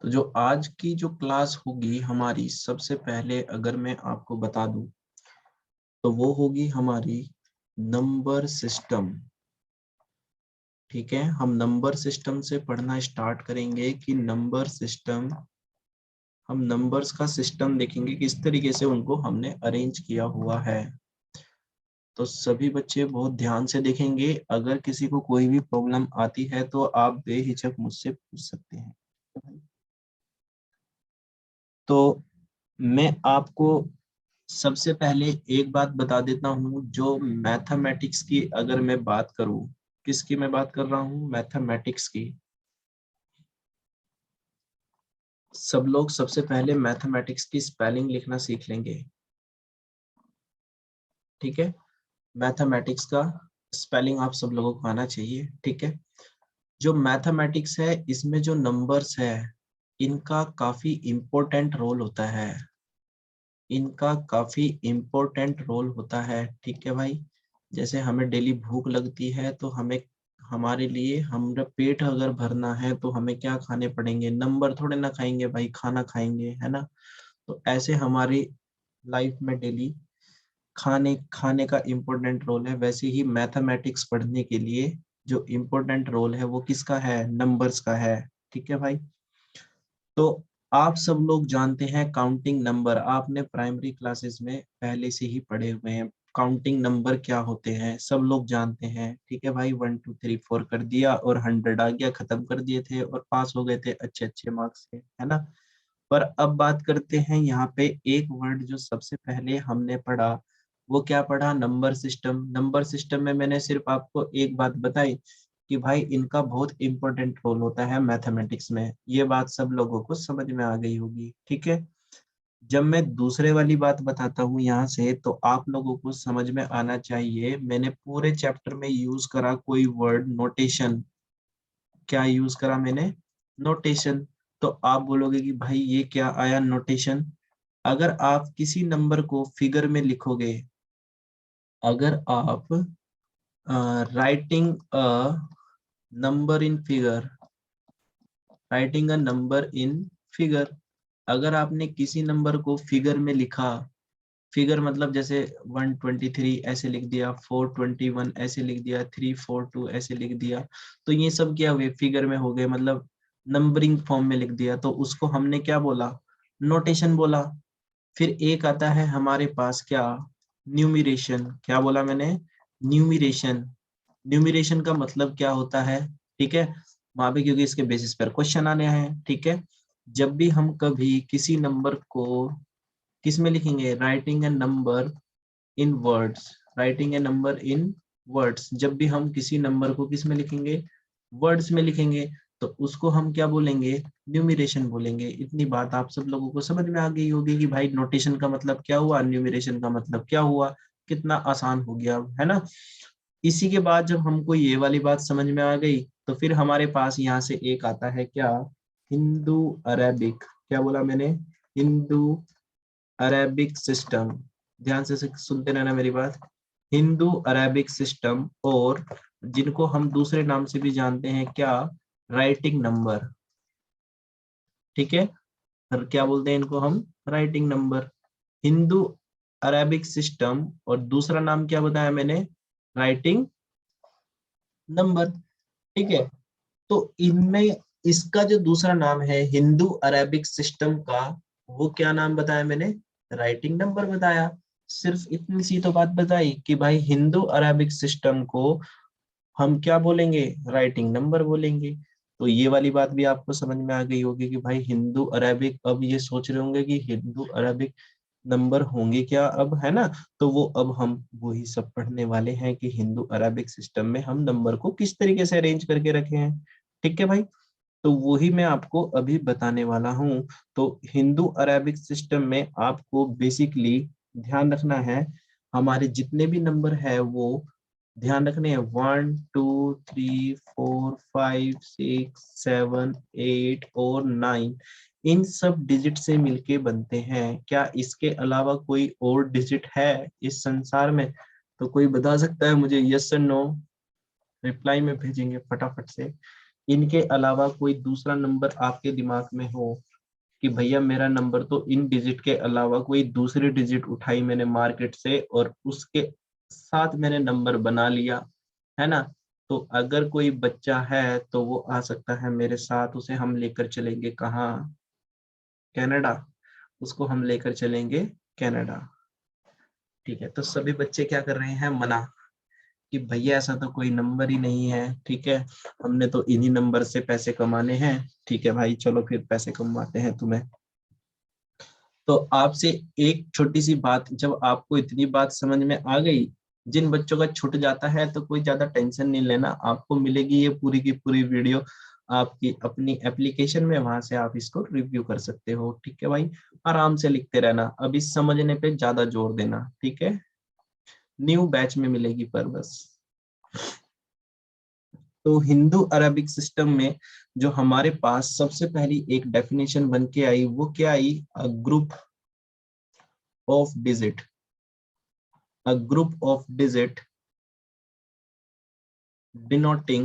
तो जो आज की जो क्लास होगी हमारी, सबसे पहले अगर मैं आपको बता दूं तो वो होगी हमारी नंबर सिस्टम। ठीक है, हम नंबर सिस्टम से पढ़ना स्टार्ट करेंगे कि नंबर सिस्टम, हम नंबर्स का सिस्टम देखेंगे किस तरीके से उनको हमने अरेंज किया हुआ है। तो सभी बच्चे बहुत ध्यान से देखेंगे। अगर किसी को कोई भी प्रॉब्लम आती है तो आप बेहिचक मुझसे पूछ सकते हैं। तो मैं आपको सबसे पहले एक बात बता देता हूँ, जो मैथमेटिक्स की अगर मैं बात करूँ, किसकी मैं बात कर रहा हूँ, मैथमेटिक्स की। सब लोग सबसे पहले मैथमेटिक्स की स्पेलिंग लिखना सीख लेंगे। ठीक है, मैथमेटिक्स का स्पेलिंग आप सब लोगों को आना चाहिए। ठीक है, जो मैथमेटिक्स है इसमें जो नंबर्स है इनका काफी इम्पोर्टेंट रोल होता है, इनका काफी इम्पोर्टेंट रोल होता है। ठीक है भाई, जैसे हमें डेली भूख लगती है तो हमें, हमारे लिए हमारा पेट अगर भरना है तो हमें क्या खाने पड़ेंगे, नंबर थोड़े ना खाएंगे भाई, खाना खाएंगे, है ना। तो ऐसे हमारी लाइफ में डेली खाने खाने का इम्पोर्टेंट रोल है, वैसे ही मैथमेटिक्स पढ़ने के लिए जो इम्पोर्टेंट रोल है वो किसका है, नंबर्स का है। ठीक है भाई, तो आप सब लोग जानते हैं काउंटिंग नंबर, आपने प्राइमरी क्लासेस में पहले से ही पढ़े हुए हैं। काउंटिंग नंबर क्या होते हैं सब लोग जानते हैं। ठीक है भाई, 1 2 3 4 कर दिया और 100 आ गया, खत्म कर दिए थे और पास हो गए थे अच्छे अच्छे मार्क्स से, है ना। पर अब बात करते हैं यहाँ पे एक वर्ड जो सबसे पहले हमने पढ़ा, वो क्या पढ़ा, नंबर सिस्टम। नंबर सिस्टम में मैंने सिर्फ आपको एक बात बताई कि भाई इनका बहुत इंपॉर्टेंट रोल होता है मैथमेटिक्स में। ये बात सब लोगों को समझ में आ गई होगी। ठीक है, जब मैं दूसरे वाली बात बताता हूँ यहाँ से, तो आप लोगों को समझ में आना चाहिए। मैंने पूरे चैप्टर में यूज करा कोई वर्ड, नोटेशन। क्या यूज करा मैंने, नोटेशन। तो आप बोलोगे कि भाई ये क्या आया नोटेशन। अगर आप किसी नंबर को फिगर में लिखोगे, अगर आप writing a number in figure, writing a number in figure, अगर आपने किसी नंबर को फिगर में लिखा, फिगर मतलब जैसे 123 ऐसे लिख दिया, 421 ऐसे लिख दिया, 342 ऐसे लिख दिया, तो ये सब क्या हुए, फिगर में हो गए, मतलब नंबरिंग फॉर्म में लिख दिया, तो उसको हमने क्या बोला, नोटेशन बोला। फिर एक आता है हमारे पास क्या, न्यूमिरेशन। क्या बोला मैंने, न्यूमिरेशन। न्यूमिरेशन का मतलब क्या होता है, ठीक है, वहां पे क्योंकि इसके बेसिस पर क्वेश्चन आने हैं। ठीक है, जब भी हम कभी किसी नंबर को किस में लिखेंगे, writing a number in words, writing a number in words, जब भी हम किसी नंबर को किस में लिखेंगे, वर्ड्स में लिखेंगे, तो उसको हम क्या बोलेंगे, न्यूमिरेशन बोलेंगे। इतनी बात आप सब लोगों को समझ में आ गई होगी कि भाई नोटेशन का मतलब क्या हुआ, न्यूमिरेशन का मतलब क्या हुआ। कितना आसान हो गया, है ना। इसी के बाद जब हमको ये वाली बात समझ में आ गई, तो फिर हमारे पास यहाँ से एक आता है क्या, हिंदू अरेबिक। क्या बोला मैंने, हिंदू अरेबिक सिस्टम। ध्यान से सुनते रहना मेरी बात, हिंदू अरेबिक सिस्टम, और जिनको हम दूसरे नाम से भी जानते हैं क्या, राइटिंग नंबर। ठीक है, और क्या बोलते हैं इनको हम, writing number. Hindu Arabic system और दूसरा नाम क्या बताया मैंने, राइटिंग नंबर। ठीक है, तो इनमें इसका जो दूसरा नाम है हिंदू अरेबिक सिस्टम का, वो क्या नाम बताया मैंने, राइटिंग नंबर बताया। सिर्फ इतनी सी तो बात बताई कि भाई हिंदू अरेबिक सिस्टम को हम क्या बोलेंगे, राइटिंग नंबर बोलेंगे। तो ये वाली बात भी आपको समझ में आ गई होगी कि भाई हिंदू अरेबिक, अब ये सोच रहे होंगे कि हिंदू अरेबिक नंबर होंगे क्या अब, है ना। तो वो अब हम वही सब पढ़ने वाले हैं कि हिंदू अरेबिक सिस्टम में हम नंबर को किस तरीके से अरेंज करके रखे हैं। ठीक है भाई, तो वही मैं आपको अभी बताने वाला हूँ। तो हिंदू अरेबिक सिस्टम में आपको बेसिकली ध्यान रखना है, हमारे जितने भी नंबर है वो ध्यान रखने हैं, 1 2 3 4 5 6 7 8 और 9, इन सब डिजिट से मिलके बनते हैं। क्या इसके अलावा कोई और डिजिट है इस संसार में, तो कोई बता सकता है मुझे, यस और नो रिप्लाई में भेजेंगे फटाफट से। इनके अलावा कोई दूसरा नंबर आपके दिमाग में हो कि भैया मेरा नंबर तो इन डिजिट के अलावा कोई दूसरी डिजिट उठाई मैंने मार्केट से और उसके साथ मैंने नंबर बना लिया, है ना। तो अगर कोई बच्चा है तो वो आ सकता है मेरे साथ, उसे हम लेकर चलेंगे कहाँ, कनाडा। उसको हम लेकर चलेंगे कनाडा। ठीक है, तो सभी बच्चे क्या कर रहे हैं, मना, कि भैया ऐसा तो कोई नंबर ही नहीं है, ठीक है, हमने तो इन्हीं नंबर से पैसे कमाने हैं। ठीक है भाई, चलो फिर पैसे कमाते हैं तुम्हें। तो आपसे एक छोटी सी बात, जब आपको इतनी बात समझ में आ गई, जिन बच्चों का छूट जाता है तो कोई ज्यादा टेंशन नहीं लेना, आपको मिलेगी ये पूरी की पूरी वीडियो आपकी अपनी एप्लीकेशन में, वहां से आप इसको रिव्यू कर सकते हो। ठीक है भाई, आराम से लिखते रहना, अभी समझने पे ज्यादा जोर देना, ठीक है, न्यू बैच में मिलेगी पर बस। तो हिंदू अरबिक सिस्टम में जो हमारे पास सबसे पहली एक डेफिनेशन बन के आई, वो क्या आई, a group of digit, a group of digit denoting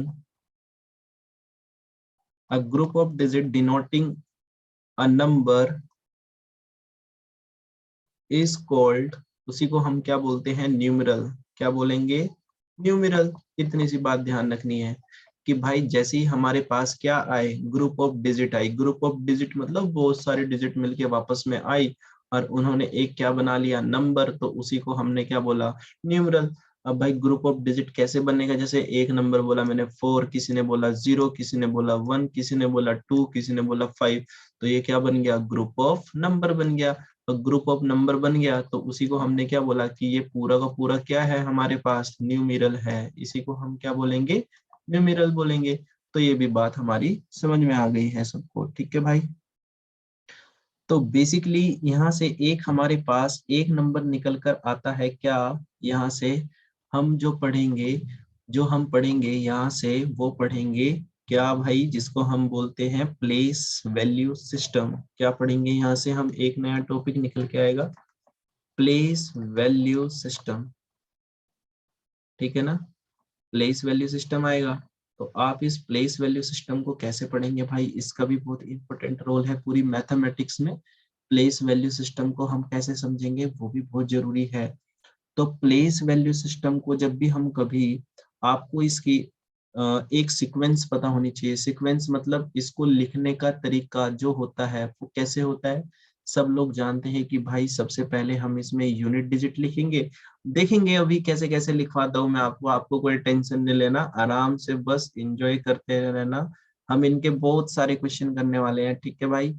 a number is called, उसी को हम क्या बोलते हैं, न्यूमरल। क्या बोलेंगे, न्यूमरल। इतनी सी बात ध्यान रखनी है कि भाई जैसे ही हमारे पास क्या आए, group of digit I, group of digit मतलब बहुत सारे डिजिट मिलके वापस में आई और उन्होंने एक क्या बना लिया, नंबर, तो उसी को हमने क्या बोला, न्यूमरल। अब भाई ग्रुप ऑफ डिजिट कैसे बनेगा, जैसे एक नंबर बोला मैंने 4, किसी ने बोला 0, किसी ने बोला 1, किसी ने बोला 2, किसी ने बोला 5, तो ये क्या बन गया, ग्रुप ऑफ नंबर बन गया। तो ग्रुप ऑफ नंबर बन गया तो उसी को हमने क्या बोला कि ये पूरा का पूरा क्या है हमारे पास, न्यूमेरल है, इसी को हम क्या बोलेंगे, न्यूमेरल बोलेंगे। तो ये भी बात हमारी समझ में आ गई है सबको, ठीक है भाई। तो बेसिकली यहाँ से एक हमारे पास एक नंबर निकल कर आता है क्या, यहाँ से हम जो हम पढ़ेंगे यहाँ से वो पढ़ेंगे क्या भाई, जिसको हम बोलते हैं प्लेस वैल्यू सिस्टम। क्या पढ़ेंगे, यहाँ से हम एक नया टॉपिक निकल के आएगा, प्लेस वैल्यू सिस्टम, ठीक है ना, प्लेस वैल्यू सिस्टम आएगा। तो आप इस प्लेस वैल्यू सिस्टम को कैसे पढ़ेंगे भाई, इसका भी बहुत इंपॉर्टेंट रोल है पूरी मैथमेटिक्स में। प्लेस वैल्यू सिस्टम को हम कैसे समझेंगे वो भी बहुत जरूरी है। तो प्लेस वैल्यू सिस्टम को जब भी हम कभी, आपको इसकी एक सीक्वेंस पता होनी चाहिए। सीक्वेंस मतलब इसको लिखने का तरीका जो होता है वो कैसे होता है, सब लोग जानते हैं कि भाई सबसे पहले हम इसमें यूनिट डिजिट लिखेंगे। देखेंगे अभी कैसे कैसे लिखवाता हूँ मैं आपको, आपको कोई टेंशन नहीं लेना, आराम से बस एंजॉय करते रहना। हम इनके बहुत सारे क्वेश्चन करने वाले हैं, ठीक है भाई।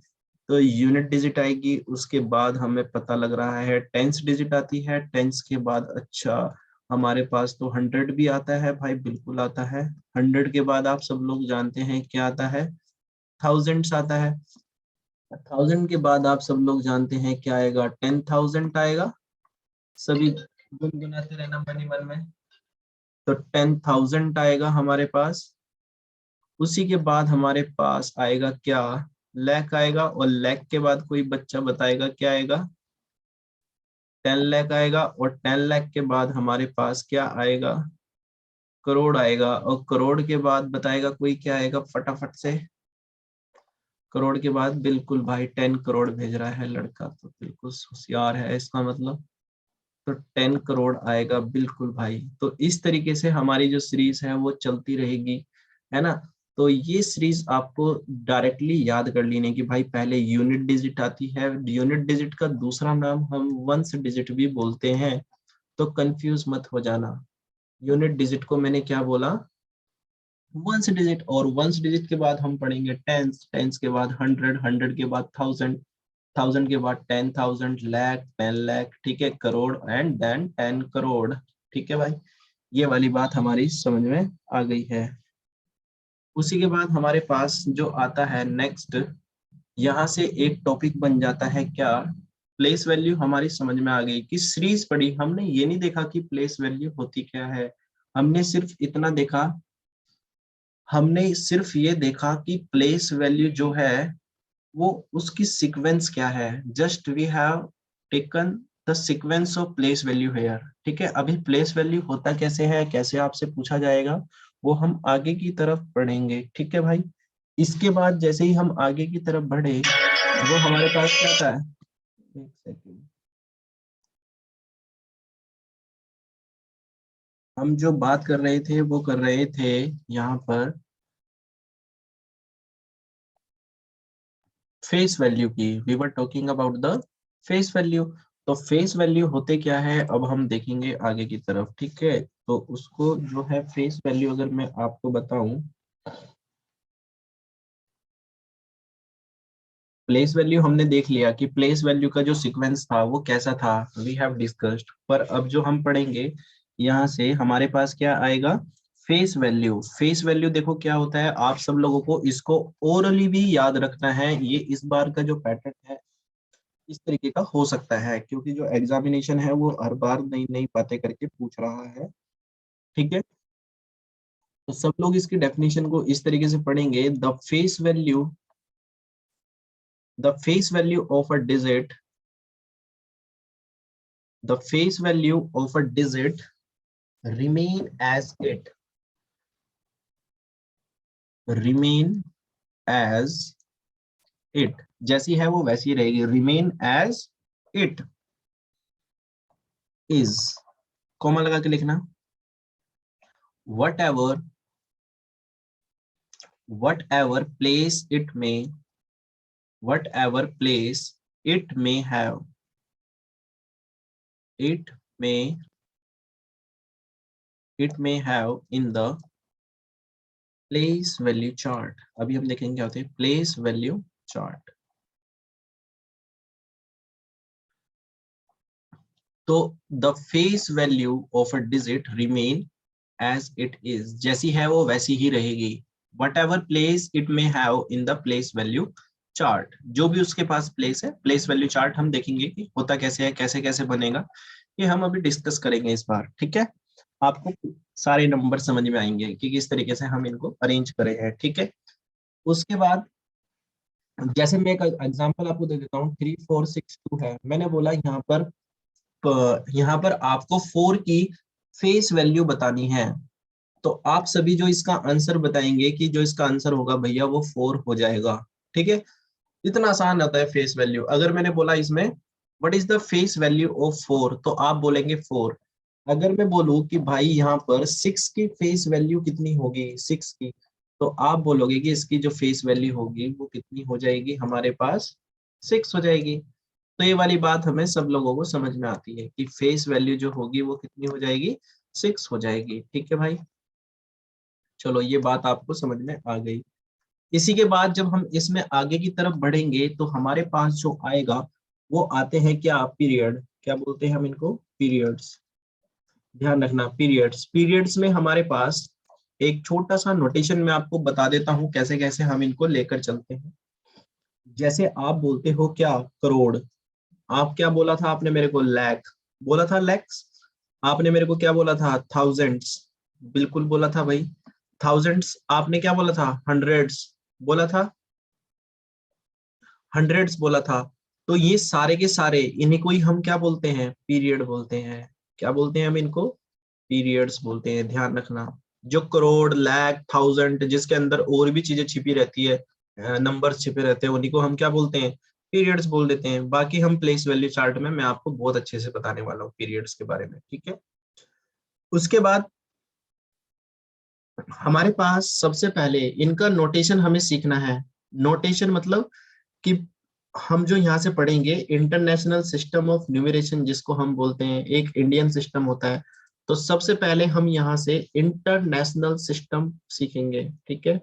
तो यूनिट डिजिट आएगी, उसके बाद हमें पता लग रहा है टेंस डिजिट आती है, टेंस के बाद अच्छा हमारे पास तो 100 भी आता है भाई, बिल्कुल आता है। 100 के बाद आप सब लोग जानते हैं क्या आता है, थाउजेंड्स आता है। 1000 के बाद आप सब लोग जानते हैं क्या आएगा, 10,000 आएगा। सभी गुनगुनाते रहना मन ही मन में। तो 10,000 आएगा हमारे पास। उसी के बाद हमारे पास आएगा क्या, लैख आएगा, और लैख के बाद कोई बच्चा बताएगा क्या आएगा, 10 लाख आएगा। और 10 लाख के बाद हमारे पास क्या आएगा, करोड़ आएगा। और करोड़ के बाद बताएगा कोई क्या आएगा फटाफट से, करोड़ के बाद बिल्कुल भाई 10 करोड़ भेज रहा है लड़का, तो बिल्कुल होशियार है इसका मतलब। तो 10 करोड़ आएगा बिल्कुल भाई। तो इस तरीके से हमारी जो सीरीज है वो चलती रहेगी, है ना। तो ये सीरीज आपको डायरेक्टली याद कर लेने की भाई, पहले यूनिट डिजिट आती है, यूनिट डिजिट का दूसरा नाम हम वंस डिजिट भी बोलते हैं, तो कंफ्यूज मत हो जाना। यूनिट डिजिट को मैंने क्या बोला, वंस डिजिट, और वंस डिजिट के बाद हम पढ़ेंगे टेंस, टेंस के बाद 100, 100 के बाद 1000, 1000 के बाद 10,000, लाख, 10 लाख, ठीक है, करोड़, एंड देन 10 करोड़। ठीक है भाई, ये वाली बात हमारी समझ में आ गई है। उसी के बाद हमारे पास जो आता है नेक्स्ट, यहाँ से एक टॉपिक बन जाता है क्या, प्लेस वैल्यू हमारी समझ में आ गई कि सीरीज पढ़ी, हमने ये नहीं देखा कि प्लेस वैल्यू होती क्या है, हमने सिर्फ इतना देखा, हमने सिर्फ ये देखा कि प्लेस वैल्यू जो है वो उसकी सीक्वेंस क्या है, just we have taken the sequence of place value here. ठीक है, अभी प्लेस वैल्यू होता कैसे है, कैसे आपसे पूछा जाएगा वो हम आगे की तरफ बढ़ेंगे, ठीक है भाई। इसके बाद जैसे ही हम आगे की तरफ बढ़े वो हमारे पास क्या था, एक सेकेंड, हम जो बात कर रहे थे वो कर रहे थे यहाँ पर फेस वैल्यू की, we were talking about the face value. तो फेस वैल्यू होते क्या है अब हम देखेंगे आगे की तरफ, ठीक है। तो उसको जो है फेस वैल्यू अगर मैं आपको बताऊं, प्लेस वैल्यू हमने देख लिया कि प्लेस वैल्यू का जो सीक्वेंस था वो कैसा था, वी हैव डिस्कस्ड। पर अब जो हम पढ़ेंगे यहाँ से हमारे पास क्या आएगा, फेस वैल्यू। फेस वैल्यू देखो क्या होता है, आप सब लोगों को इसको ओरली भी याद रखना है। ये इस बार का जो पैटर्न है इस तरीके का हो सकता है, क्योंकि जो एग्जामिनेशन है वो हर बार नई नई बातें करके पूछ रहा है, ठीक है। तो सब लोग इसकी डेफिनेशन को इस तरीके से पढ़ेंगे, the face value of a digit, the face value of a digit remain as it, remain as it, जैसी है वो वैसी रहेगी, remain as it is, comma लगा के लिखना, whatever whatever place it may, whatever place it may have, it may it may have in the place value chart। अभी हम देखेंगे क्या होते हैं place value chart। तो the face value of a digit remain as it is, जैसी है वो वैसी ही रहेगी, whatever place it may have in the place value chart. जो भी उसके पास प्लेस है, प्लेस वैल्यू चार्ट हम देखेंगे कि होता कैसे है, कैसे कैसे बनेगा, ये हम अभी डिस्कस करेंगे इस बार, ठीक है। आपको सारे नंबर समझ में आएंगे कि किस तरीके से हम इनको अरेंज करे हैं, ठीक है। उसके बाद जैसे मैं एक एग्जांपल आपको दे देता हूँ, 3462 है, मैंने बोला यहाँ पर आपको 4 की फेस वैल्यू बतानी है। तो आप सभी जो इसका आंसर बताएंगे कि जो इसका आंसर होगा भैया वो 4 हो जाएगा, ठीक है। इतना आसान होता है फेस वैल्यू। अगर मैंने बोला इसमें what is the face value of 4, तो आप बोलेंगे 4। अगर मैं बोलूं कि भाई यहाँ पर 6 की फेस वैल्यू कितनी होगी, 6 की, तो आप बोलोगे कि इसकी जो फेस वैल्यू होगी वो कितनी हो जाएगी, हमारे पास 6 हो जाएगी। तो ये वाली बात हमें सब लोगों को समझ में आती है कि फेस वैल्यू जो होगी वो कितनी हो जाएगी, 6 हो जाएगी, ठीक है भाई। चलो ये बात आपको समझ में आ गई। इसी के बाद जब हम इसमें आगे की तरफ बढ़ेंगे तो हमारे पास जो आएगा वो आते हैं क्या, पीरियड। क्या बोलते हैं हम इनको, पीरियड्स। ध्यान रखना, पीरियड्स। पीरियड्स में हमारे पास एक छोटा सा नोटेशन मैं आपको बता देता हूँ कैसे कैसे हम इनको लेकर चलते हैं। जैसे आप बोलते हो क्या, करोड़, आप क्या बोला था आपने मेरे को, लैख बोला था, लैक्स। आपने मेरे को क्या बोला था, थाउजेंड्स, बिल्कुल बोला था भाई, थाउजेंड्स। आपने क्या बोला था, हंड्रेड्स बोला था, हंड्रेड्स बोला था। तो ये सारे के सारे इन्हीं को ही हम क्या बोलते हैं, पीरियड बोलते हैं। क्या बोलते हैं हम इनको, पीरियड्स बोलते हैं, ध्यान रखना। जो करोड़, लाख, थाउजेंड जिसके अंदर और भी चीजें छिपी रहती है, नंबर छिपे रहते हैं, उन्हीं को हम क्या बोलते हैं, पीरियड्स बोल देते हैं। बाकी हम प्लेस वैल्यू चार्ट में मैं आपको बहुत अच्छे से बताने वाला हूँ पीरियड्स के बारे में, ठीक है। उसके बाद हमारे पास सबसे पहले इनका नोटेशन हमें सीखना है। नोटेशन मतलब कि हम जो यहाँ से पढ़ेंगे इंटरनेशनल सिस्टम ऑफ न्यूमरेशन जिसको हम बोलते हैं, एक इंडियन सिस्टम होता है। तो सबसे पहले हम यहाँ से इंटरनेशनल सिस्टम सीखेंगे, ठीक है।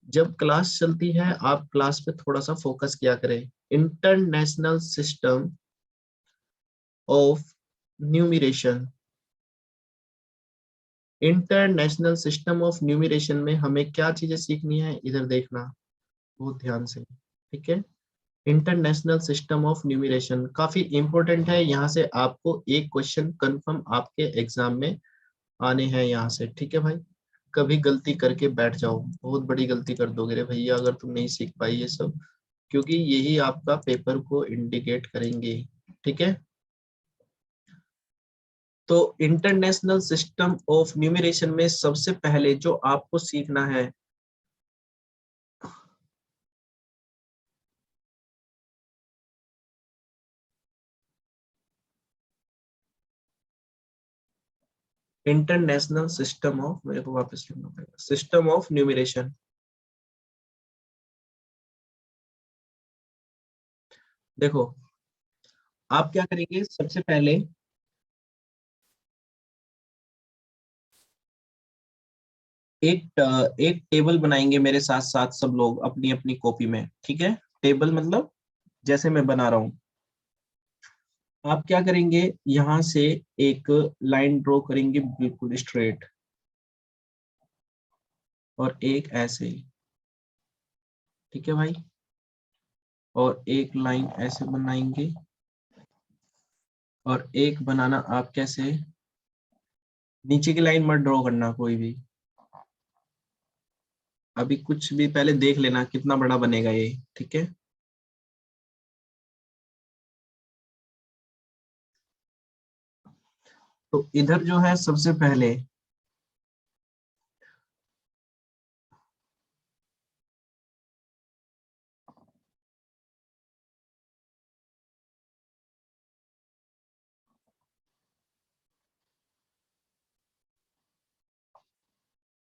जब क्लास चलती है आप क्लास पे थोड़ा सा फोकस किया करें। International system of numeration, international system of numeration में हमें क्या चीजें सीखनी है, इधर देखना बहुत ध्यान से, ठीक है। इंटरनेशनल सिस्टम ऑफ न्यूमरेशन काफी इंपॉर्टेंट है, यहाँ से आपको एक क्वेश्चन कंफर्म आपके एग्जाम में आने हैं यहाँ से, ठीक है भाई। कभी गलती करके बैठ जाओ, बहुत बड़ी गलती कर दोगे रे भैया अगर तुम नहीं सीख पाई ये सब, क्योंकि यही आपका पेपर को इंडिकेट करेंगे, ठीक है। तो इंटरनेशनल सिस्टम ऑफ न्यूमरेशन में सबसे पहले जो आपको सीखना है, इंटरनेशनल सिस्टम ऑफ, मेरे को वापस लिखना पड़ेगा, सिस्टम ऑफ न्यूमरेशन। देखो आप क्या करेंगे, सबसे पहले एक टेबल बनाएंगे मेरे साथ साथ सब लोग अपनी अपनी कॉपी में, ठीक है। टेबल मतलब जैसे मैं बना रहा हूं, आप क्या करेंगे, यहां से एक लाइन ड्रॉ करेंगे बिल्कुल स्ट्रेट, और एक ऐसे, ठीक है भाई, और एक लाइन ऐसे बनाएंगे, और एक बनाना आप कैसे, नीचे की लाइन मत ड्रॉ करना कोई भी, अभी कुछ भी पहले देख लेना कितना बड़ा बनेगा ये, ठीक है। तो इधर जो है सबसे पहले,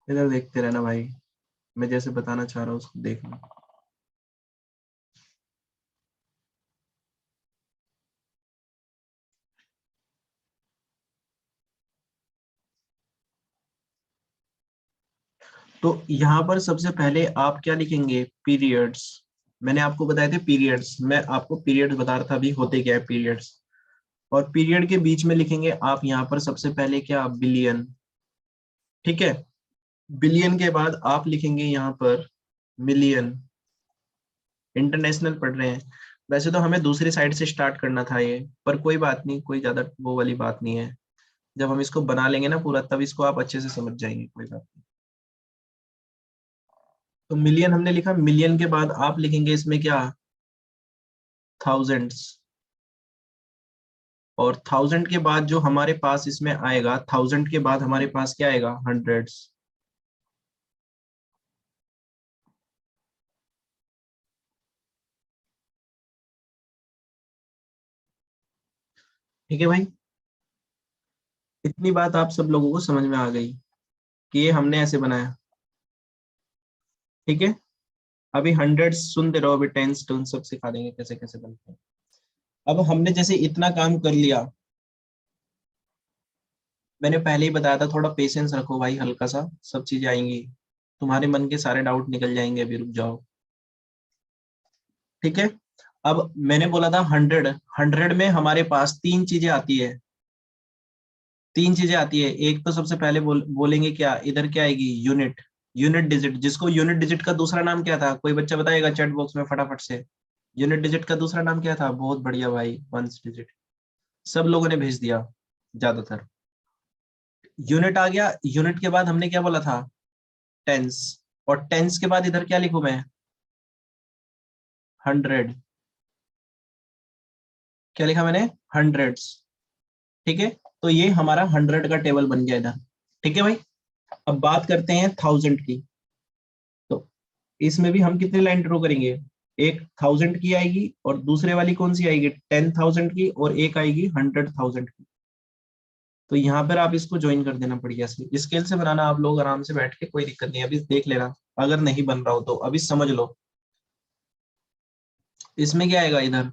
इधर देखते रहना भाई, मैं जैसे बताना चाह रहा हूँ उसको देखना। तो यहाँ पर सबसे पहले आप क्या लिखेंगे, पीरियड्स। मैंने आपको बताए थे पीरियड्स, मैं आपको पीरियड्स बता रहा था अभी होते क्या है पीरियड्स। और पीरियड के बीच में लिखेंगे आप यहाँ पर सबसे पहले क्या, बिलियन, ठीक है। बिलियन के बाद आप लिखेंगे यहाँ पर मिलियन। इंटरनेशनल पढ़ रहे हैं, वैसे तो हमें दूसरी साइड से स्टार्ट करना था ये, पर कोई बात नहीं, कोई ज्यादा वो वाली बात नहीं है। जब हम इसको बना लेंगे ना पूरा, तब इसको आप अच्छे से समझ जाएंगे, कोई बात नहीं। तो मिलियन हमने लिखा, मिलियन के बाद आप लिखेंगे इसमें क्या, थाउजेंड्स। और थाउजेंड के बाद जो हमारे पास इसमें आएगा, थाउजेंड के बाद हमारे पास क्या आएगा, हंड्रेड्स। ठीक है भाई, इतनी बात आप सब लोगों को समझ में आ गई कि ये हमने ऐसे बनाया, ठीक है। अभी हंड्रेड्स सुनते रहो, अभी टेंस टून सब सिखा देंगे कैसे कैसे बनते हैं। अब हमने जैसे इतना काम कर लिया, मैंने पहले ही बताया था, थोड़ा पेशेंस रखो भाई, हल्का सा सब चीजें आएंगी, तुम्हारे मन के सारे डाउट निकल जाएंगे, अभी रुक जाओ, ठीक है। अब मैंने बोला था हंड्रेड, हंड्रेड में हमारे पास तीन चीजें आती है, तीन चीजें आती है। एक तो सबसे पहले बोलेंगे क्या, इधर क्या आएगी, यूनिट, यूनिट डिजिट, जिसको यूनिट डिजिट का दूसरा नाम क्या था, कोई बच्चा बताएगा चैट बॉक्स में फटाफट से। यूनिट डिजिट का दूसरा नाम क्या था, बहुत बढ़िया भाई, वंस डिजिट, सब लोगों ने भेज दिया ज्यादातर। यूनिट आ गया, यूनिट के बाद हमने क्या बोला था, टेंस, और टेंस के बाद इधर क्या लिखूं मैं, हंड्रेड, क्या लिखा मैंने, हंड्रेड्स, ठीक है। तो ये हमारा हंड्रेड का टेबल बन गया इधर, ठीक है भाई। अब बात करते हैं थाउजेंड की। तो इसमें भी हम कितनी लाइन ड्रॉ करेंगे, एक थाउजेंड की आएगी, और दूसरे वाली कौन सी आएगी, 10,000 की, और एक आएगी 100,000 की। तो यहाँ पर आप इसको ज्वाइन कर देना बढ़िया से, स्केल से बनाना आप लोग आराम से बैठ के, कोई दिक्कत नहीं है, अभी देख लेना, अगर नहीं बन रहा हो तो अभी समझ लो। इसमें क्या आएगा इधर,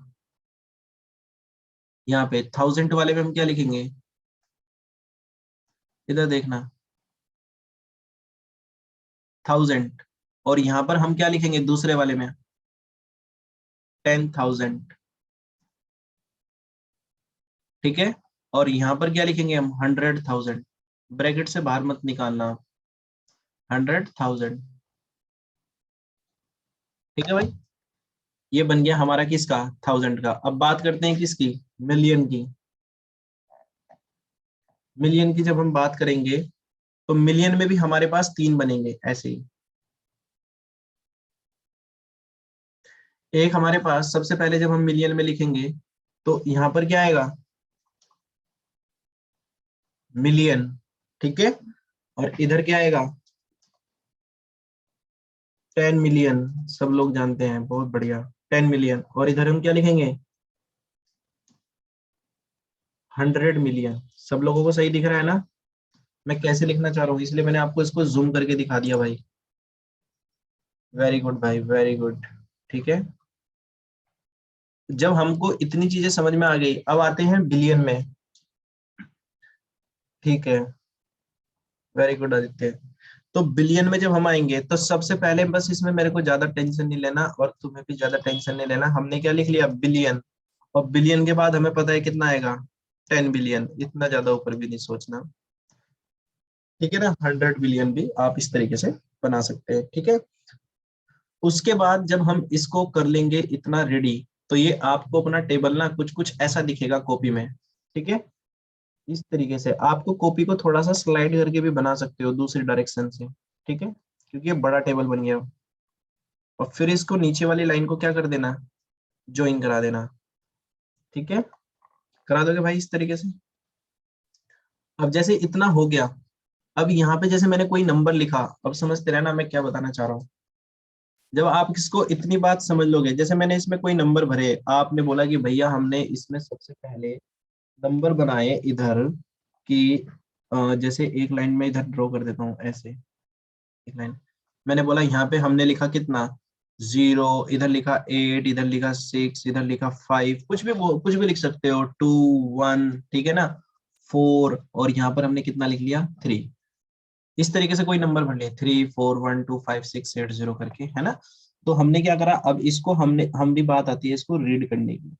यहाँ पे थाउजेंड वाले में हम क्या लिखेंगे, इधर देखना, थाउजेंड, और यहाँ पर हम क्या लिखेंगे दूसरे वाले में, 10,000, ठीक है। और यहाँ पर क्या लिखेंगे हम, 100,000, ब्रैकेट से बाहर मत निकालना, 100,000, ठीक है भाई। ये बन गया हमारा किसका, थाउजेंड का। अब बात करते हैं किसकी, मिलियन की। मिलियन की जब हम बात करेंगे, तो मिलियन में भी हमारे पास तीन बनेंगे ऐसे ही। एक हमारे पास सबसे पहले जब हम मिलियन में लिखेंगे, तो यहाँ पर क्या आएगा, मिलियन, ठीक है। और इधर क्या आएगा 10 मिलियन, सब लोग जानते हैं, बहुत बढ़िया 10 मिलियन। और इधर हम क्या लिखेंगे 100 मिलियन। सब लोगों को सही दिख रहा है ना? मैं कैसे लिखना चाह रहा हूँ, इसलिए मैंने आपको इसको जूम करके दिखा दिया भाई। वेरी गुड भाई, वेरी गुड, ठीक है। जब हमको इतनी चीजें समझ में आ गई, अब आते हैं बिलियन में, ठीक है। Very good Aditya. तो बिलियन में जब हम आएंगे तो सबसे पहले बस इसमें मेरे को ज्यादा टेंशन नहीं लेना और तुम्हें भी ज्यादा टेंशन नहीं लेना। हमने क्या लिख लिया बिलियन, और बिलियन के बाद हमें पता है कितना आएगा 10 बिलियन। इतना ज्यादा ऊपर भी नहीं सोचना, ठीक है ना। 100 बिलियन भी आप इस तरीके से बना सकते हैं, ठीक है। उसके बाद जब हम इसको कर लेंगे इतना रेडी, तो ये आपको अपना टेबल ना कुछ कुछ ऐसा दिखेगा कॉपी में, ठीक है। इस तरीके से आपको कॉपी को थोड़ा सा स्लाइड करके भी बना सकते हो दूसरी डायरेक्शन से, ठीक है, क्योंकि ये बड़ा टेबल बन गया। और फिर इसको नीचे वाली लाइन को क्या कर देना, ज्वाइन करा देना, ठीक है। करा दोगे भाई इस तरीके से। अब जैसे इतना हो गया, अब यहाँ पे जैसे मैंने कोई नंबर लिखा, अब समझते रहना मैं क्या बताना चाह रहा हूँ। जब आप इसको इतनी बात समझ लोगे, जैसे मैंने इसमें कोई नंबर भरे, आपने बोला कि भैया हमने इसमें सबसे पहले नंबर बनाए इधर कि जैसे एक लाइन में इधर ड्रॉ कर देता हूँ ऐसे, एक लाइन। मैंने बोला यहाँ पे हमने लिखा कितना 0, इधर लिखा 8, इधर लिखा 6, इधर लिखा 5, कुछ भी कुछ भी लिख सकते हो, 2, 1, ठीक है ना, 4, और यहाँ पर हमने कितना लिख लिया 3। इस तरीके से कोई नंबर भर लिए 3, 4, 1, 2, 5, 6, 8, 0 करके, है ना। तो हमने क्या करा, अब इसको हम भी बात आती है इसको रीड करने की,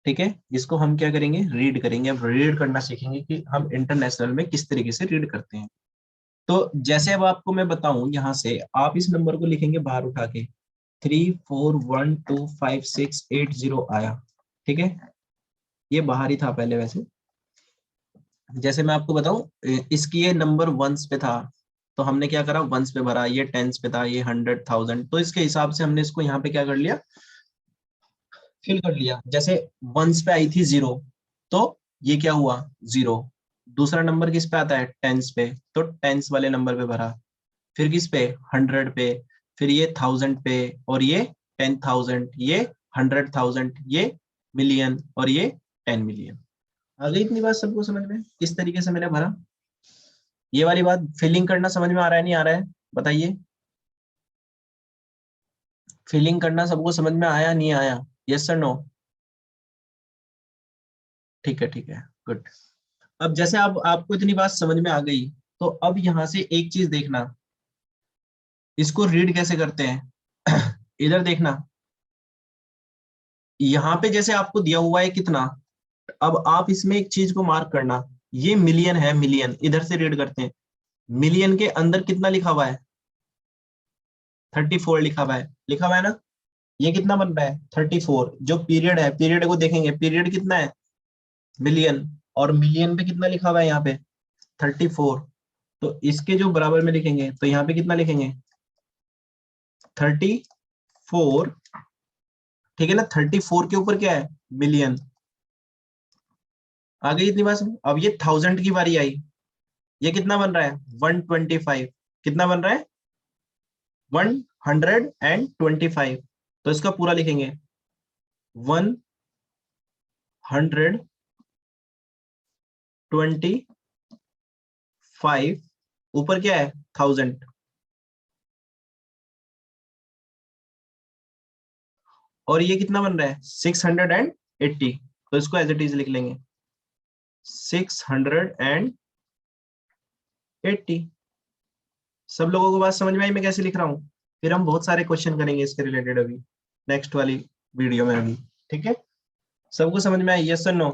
ठीक है। इसको हम क्या करेंगे, रीड करेंगे। अब रीड करना सीखेंगे कि हम इंटरनेशनल में किस तरीके से रीड करते हैं। तो जैसे अब आपको मैं बताऊं, यहाँ से आप इस नंबर को लिखेंगे बाहर उठा के, 3, 4, 1, 2, 5, 6, 8, 0 आया, ठीक है। ये बाहर ही था पहले वैसे। जैसे मैं आपको बताऊं, इसकी ये नंबर वंस पे था, तो हमने क्या करा वंस पे भरा, ये टेंस पे था, ये 100, 1000, तो इसके हिसाब से हमने इसको यहाँ पे क्या कर लिया, फिल कर लिया। जैसे वंस पे आई थी 0, तो ये क्या हुआ 0। दूसरा नंबर किस पे आता है टेंस पे, तो टेंस वाले नंबर पे भरा। फिर किस पे 100 पे, फिर ये 1000 पे, और ये 10,000, ये 100,000, ये मिलियन, और ये 10 मिलियन। आ गई इतनी बात सबको समझ में किस तरीके से मैंने भरा? ये वाली बात फिलिंग करना समझ में आ रहा है नहीं आ रहा है, बताइए। फिलिंग करना सबको समझ में आया नहीं आया, यस सर नो? ठीक है, ठीक है, गुड। अब जैसे आप आपको इतनी बात समझ में आ गई, तो अब यहाँ से एक चीज देखना, इसको रीड कैसे करते हैं। इधर देखना, यहाँ पे जैसे आपको दिया हुआ है कितना, अब आप इसमें एक चीज को मार्क करना, ये मिलियन है, मिलियन इधर से रीड करते हैं। मिलियन के अंदर कितना लिखा हुआ है 34 लिखा हुआ है, लिखा हुआ है ना। ये कितना बन रहा है 34। जो पीरियड है, पीरियड को देखेंगे, पीरियड कितना है मिलियन, और मिलियन पे कितना लिखा हुआ है यहाँ पे 34। तो इसके जो बराबर में लिखेंगे, तो यहाँ पे कितना लिखेंगे 34, ठीक है ना। 34 के ऊपर क्या है मिलियन। आ गई इतनी बात समझ? अब ये 1000 की बारी आई, ये कितना बन रहा है 125। कितना बन रहा है 125। तो इसका पूरा लिखेंगे 125, ऊपर क्या है 1000, और ये कितना बन रहा है 680। तो इसको एज इट इज लिख लेंगे 680। सब लोगों को बात समझ में आई मैं कैसे लिख रहा हूँ? फिर हम बहुत सारे क्वेश्चन करेंगे इसके रिलेटेड अभी नेक्स्ट वाली वीडियो में अभी, ठीक है। सबको समझ में आई, यस और नो?